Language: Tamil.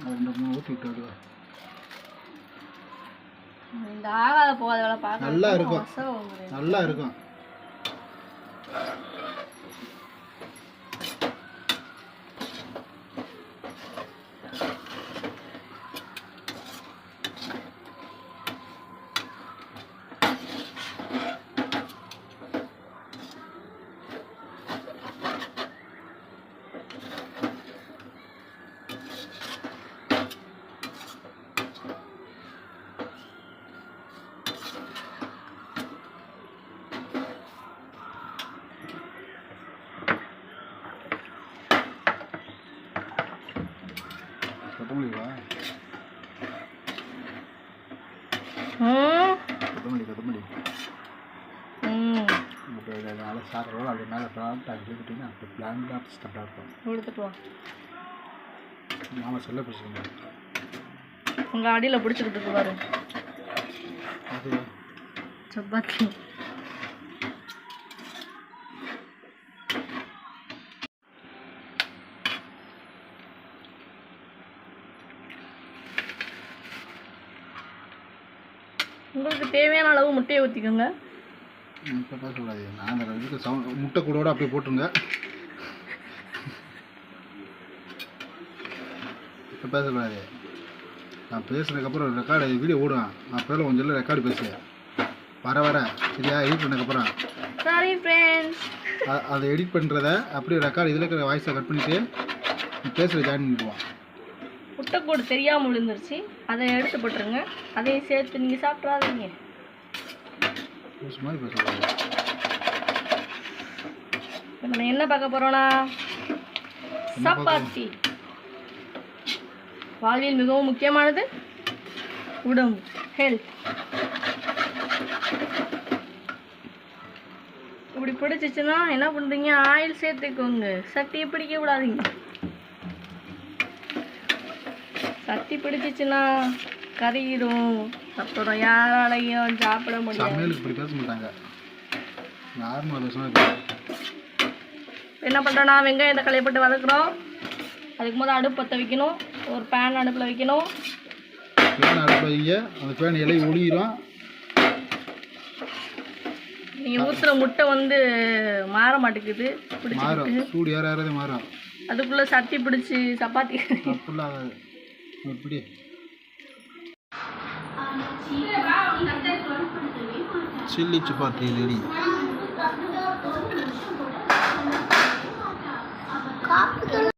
2 3 ஊற்றிட்டு வருவா. இந்த ஆகாத போகாத வேலை பார்க்க நல்லா இருக்கும், நல்லா இருக்கும். கொத்தமல்லிவா? கொத்தமல்லி அதனால சாப்பிட்றோம். அது மேலே ப்ராடக்ட் ஆகிட்டீங்கன்னா அப்போ பிளான் தான் ஸ்டார்ட் இருக்கும். கொடுத்துட்டுவோம். மாமா சொல்ல பிடிச்சிங்க உங்கள் அடியில் பிடிச்சிக்கிட்டு பாரு. அது சப்பாத்தி உங்களுக்கு தேவையான அளவு முட்டையை ஊற்றிக்கோங்க. முட்டை சொல்லாது, நாங்கள் இதுக்கு முட்டை கூடோட அப்படியே போட்டுருங்க. இப்போ பேசக்கூடாது. நான் பேசுனதுக்கப்புறம் ரெக்கார்டு வீடியோ ஓடுவேன். நான் பேரில் கொஞ்சம் ரெக்கார்டு பேசுவேன் வர சரியா? எடிட் பண்ணதுக்கப்புறம் சாரி ஃப்ரெண்ட்ஸ், அதை எடிட் பண்ணுறத அப்படியே ரெக்கார்டு இதில் இருக்கிற வாய்ஸை கட் பண்ணிவிட்டு பேசுகிற ஜாயின் பண்ணிடுவோம். முட்டைக்கூடு தெரியாமல் விழுந்துருச்சு, அதை எடுத்து போட்டுருங்க. அதையும் சேர்த்து நீங்கள் சாப்பிட்றாதீங்க. மாதிரி பேசக்கூடாது. நம்ம என்ன பார்க்க போகிறோன்னா சப்பாத்தி. வாழ்வில் மிகவும் முக்கியமானது உடம்பு, ஹெல்த். இப்படி பிடிச்சிச்சுன்னா என்ன பண்ணுறீங்க? ஆயில் சேர்த்துக்கோங்க. சட்டியை பிடிக்க விடாதீங்க. சட்டி பிடிச்சிச்சுன்னா கறியிடும். அப்புறம் யாராலையும் சாப்பிட முடியாது. சமையலுக்கு இப்படி பேச மாட்டாங்க. என்ன பண்ணுறோன்னா வெங்காயம் தக்காளியை போட்டு வதக்குறோம். அதுக்கு முதல் அடுப்பு பற்ற வைக்கணும். ஒரு பேன் அடுப்பில் வைக்கணும். பேன் அடுப்பில் வைங்க. அந்த பேன் இலை ஒளியிடும். நீங்கள் ஊற்றுற முட்டை வந்து மாற மாட்டேங்குது, பிடிச்சிருக்கு. சூடு யாராவது மாறும். அதுக்குள்ளே சட்டி பிடிச்சி சப்பாத்தி இப்படி சில்லி சப்பாத்தி ரெடி.